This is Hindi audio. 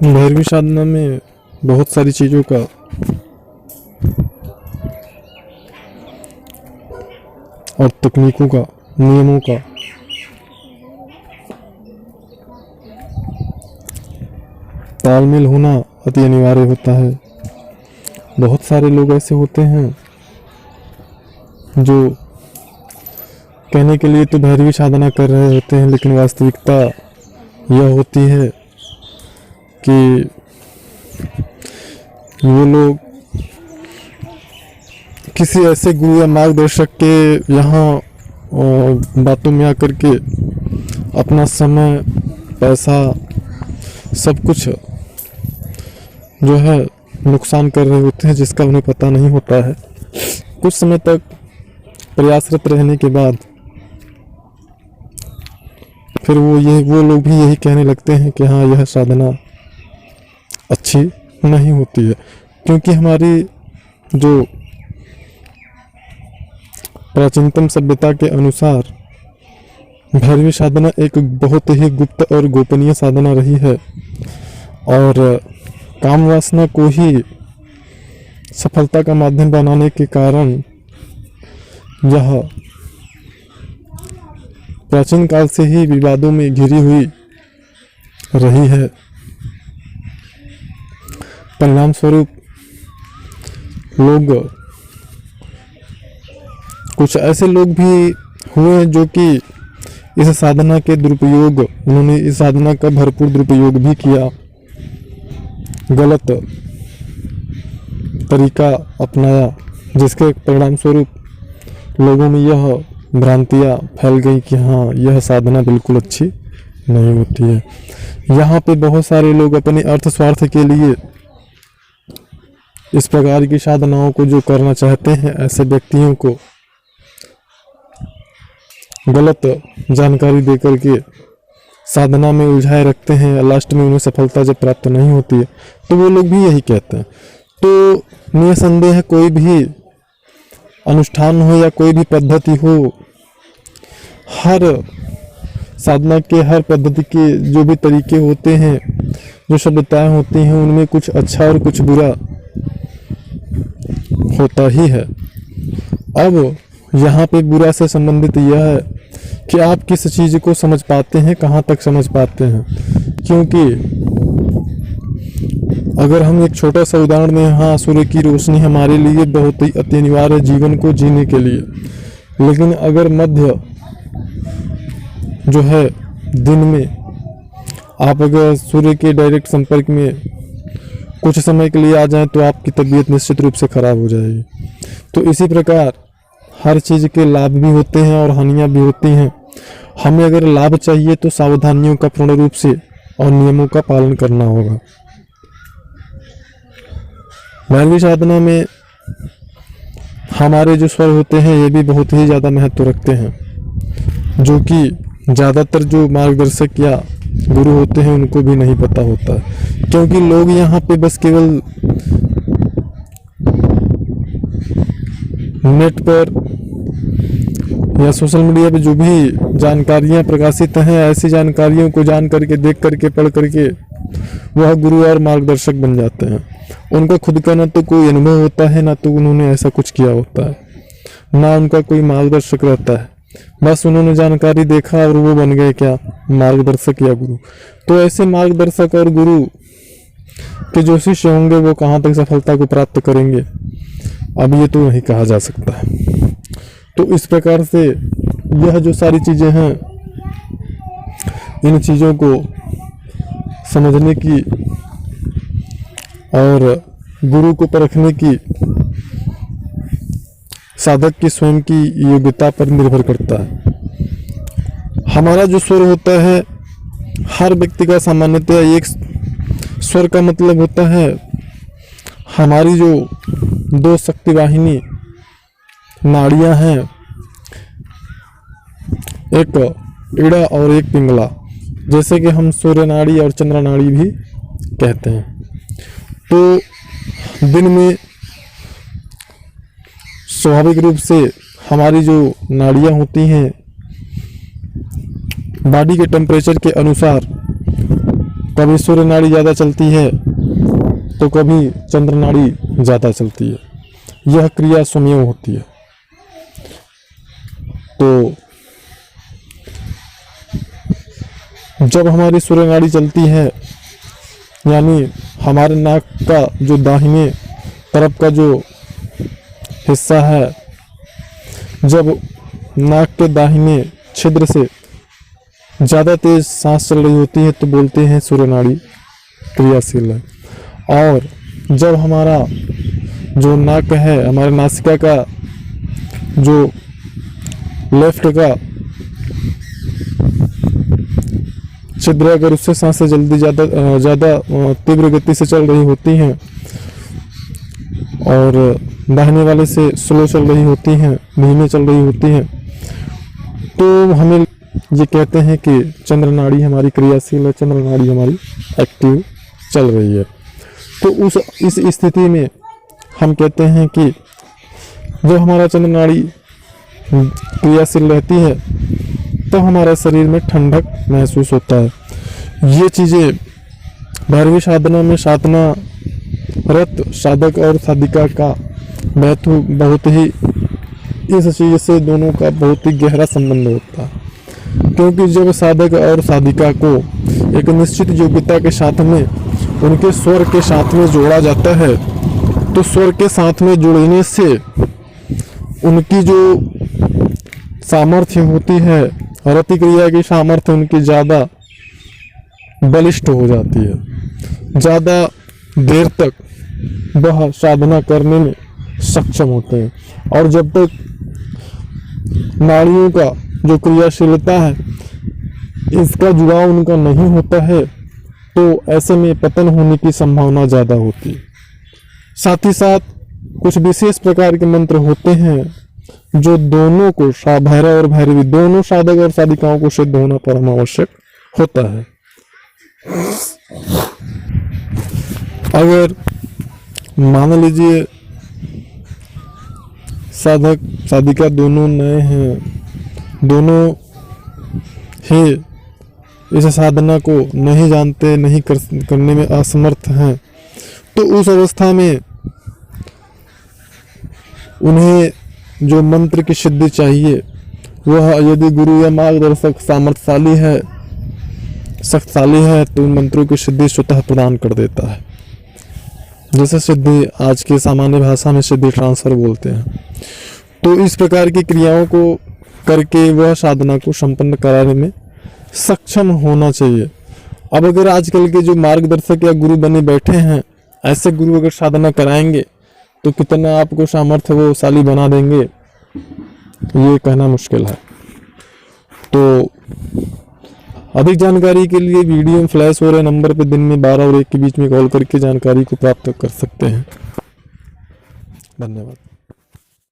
भैरवी साधना में बहुत सारी चीज़ों का और तकनीकों का, नियमों का तालमेल होना अति अनिवार्य होता है। बहुत सारे लोग ऐसे होते हैं जो कहने के लिए तो भैरवी साधना कर रहे होते हैं, लेकिन वास्तविकता यह होती है कि वो लोग किसी ऐसे गुरु या मार्गदर्शक के यहाँ बातों में आकर के अपना समय, पैसा, सब कुछ जो है नुकसान कर रहे होते हैं, जिसका उन्हें पता नहीं होता है। कुछ समय तक प्रयासरत रहने के बाद फिर वो लोग भी यही कहने लगते हैं कि हाँ, यह साधना अच्छी नहीं होती है, क्योंकि हमारी जो प्राचीनतम सभ्यता के अनुसार भैरवी साधना एक बहुत ही गुप्त और गोपनीय साधना रही है, और काम वासना को ही सफलता का माध्यम बनाने के कारण यह प्राचीन काल से ही विवादों में घिरी हुई रही है। परिणाम स्वरूप कुछ ऐसे लोग भी हुए हैं जो कि इस साधना के दुरुपयोग, उन्होंने इस साधना का भरपूर दुरुपयोग भी किया, गलत तरीका अपनाया, जिसके परिणाम स्वरूप लोगों में यह भ्रांतियाँ फैल गई कि हाँ, यह साधना बिल्कुल अच्छी नहीं होती है। यहाँ पे बहुत सारे लोग अपने अर्थ स्वार्थ के लिए इस प्रकार की साधनाओं को जो करना चाहते हैं, ऐसे व्यक्तियों को गलत जानकारी देकर के साधना में उलझाए रखते हैं। लास्ट में उन्हें सफलता जब प्राप्त नहीं होती है तो वो लोग भी यही कहते हैं। तो निसंदेह कोई भी अनुष्ठान हो या कोई भी पद्धति हो, हर साधना के, हर पद्धति के जो भी तरीके होते हैं, जो सभ्यताएं होती हैं, उनमें कुछ अच्छा और कुछ बुरा होता ही है। अब यहाँ पे बुरा से संबंधित यह है कि आप किस चीज़ को समझ पाते हैं, कहाँ तक समझ पाते हैं। क्योंकि अगर हम एक छोटा सा उदाहरण दें, हाँ, सूर्य की रोशनी हमारे लिए बहुत ही अति अनिवार्य है जीवन को जीने के लिए, लेकिन अगर मध्य जो है दिन में आप अगर सूर्य के डायरेक्ट संपर्क में कुछ समय के लिए आ जाएं तो आपकी तबीयत निश्चित रूप से खराब हो जाएगी। तो इसी प्रकार हर चीज़ के लाभ भी होते हैं और हानियां भी होती हैं। हमें अगर लाभ चाहिए तो सावधानियों का पूर्ण रूप से और नियमों का पालन करना होगा। भैरवी साधना में हमारे जो स्वर होते हैं ये भी बहुत ही ज़्यादा महत्व रखते हैं, जो कि ज़्यादातर जो मार्गदर्शक या गुरु होते हैं उनको भी नहीं पता होता है। क्योंकि लोग यहाँ पे बस केवल नेट पर या सोशल मीडिया पे जो भी जानकारियाँ प्रकाशित हैं, ऐसी जानकारियों को जान करके, देख करके, पढ़ करके वह गुरु और मार्गदर्शक बन जाते हैं। उनका खुद का ना तो कोई अनुभव होता है, ना तो उन्होंने ऐसा कुछ किया होता है, ना उनका कोई मार्गदर्शक रहता है। बस उन्होंने जानकारी देखा और वो बन गए क्या, मार्गदर्शक या गुरु। तो ऐसे मार्गदर्शक और गुरु के जो शिष्य होंगे वो कहाँ तक सफलता को प्राप्त करेंगे, अब ये तो नहीं कहा जा सकता है। तो इस प्रकार से यह जो सारी चीज़ें हैं, इन चीज़ों को समझने की और गुरु को परखने की साधक की स्वयं की योग्यता पर निर्भर करता है। हमारा जो स्वर होता है, हर व्यक्ति का सामान्यतः एक स्वर का मतलब होता है हमारी जो दो शक्ति वाहिनी नाड़ियां हैं, एक इड़ा और एक पिंगला, जैसे कि हम सूर्य नाड़ी और चंद्र नाड़ी भी कहते हैं। तो दिन में स्वाभाविक रूप से हमारी जो नाड़ियां होती हैं, बॉडी के टेम्परेचर के अनुसार कभी सूर्य नाड़ी ज़्यादा चलती है तो कभी चंद्र नाड़ी ज़्यादा चलती है। यह क्रिया स्वमेव होती है। तो जब हमारी सूर्य नाड़ी चलती है, यानी हमारे नाक का जो दाहिने तरफ का जो हिस्सा है, जब नाक के दाहिने छिद्र से ज़्यादा तेज सांस चल रही होती है तो बोलते हैं सूर्य नाड़ी क्रियाशील है। और जब हमारा जो नाक है, हमारे नासिका का जो लेफ्ट का छिद्र, अगर उससे सांसें जल्दी ज़्यादा तीव्र गति से चल रही होती हैं और दाहिने वाले से स्लो चल रही होती हैं, धीमे चल रही होती हैं, तो हमें ये कहते हैं कि चंद्र नाड़ी हमारी क्रियाशील है, चंद्र नाड़ी हमारी एक्टिव चल रही है। तो इस स्थिति में हम कहते हैं कि जब हमारा चंद्र नाड़ी क्रियाशील रहती है तो हमारे शरीर में ठंडक महसूस होता है। ये चीज़ें भैरवी साधना में साधना रत साधक और साधिका का महत्व बहुत ही, इस चीज़ से दोनों का बहुत ही गहरा संबंध होता है। क्योंकि जब साधक और साधिका को एक निश्चित योग्यता के साथ में उनके स्वर के साथ में जोड़ा जाता है, तो स्वर के साथ में जुड़ने से उनकी जो सामर्थ्य होती है, रति क्रिया की सामर्थ्य उनकी ज़्यादा बलिष्ठ हो जाती है, ज़्यादा देर तक वह साधना करने में सक्षम होते हैं। और जब तक नाड़ियों का जो क्रियाशीलता है, इसका जुड़ाव उनका नहीं होता है, तो ऐसे में पतन होने की संभावना ज़्यादा होती है। साथ ही साथ कुछ विशेष प्रकार के मंत्र होते हैं जो दोनों को, भैरव और भैरवी दोनों साधक और साधिकाओं को सिद्ध होना परम आवश्यक होता है। अगर मान लीजिए साधक साधिका दोनों नए हैं, दोनों ही इस साधना को नहीं जानते, नहीं करने में असमर्थ हैं, तो उस अवस्था में उन्हें जो मंत्र की सिद्धि चाहिए वह यदि गुरु या मार्गदर्शक सामर्थ्यशाली है, शक्तिशाली है, तो उन मंत्रों की सिद्धि स्वतः प्रदान कर देता है। जैसे सिद्धि आज की सामान्य भाषा में सिद्धि ट्रांसफर बोलते हैं। तो इस प्रकार की क्रियाओं को करके वह साधना को संपन्न कराने में सक्षम होना चाहिए। अब अगर आजकल के जो मार्गदर्शक या गुरु बने बैठे हैं, ऐसे गुरु अगर साधना कराएंगे तो कितना आपको सामर्थ्य वो शाली बना देंगे, ये कहना मुश्किल है। तो अधिक जानकारी के लिए वीडियो में फ्लैश हो रहे नंबर पर दिन में 12 और 1 के बीच में कॉल करके जानकारी को प्राप्त कर सकते हैं। धन्यवाद।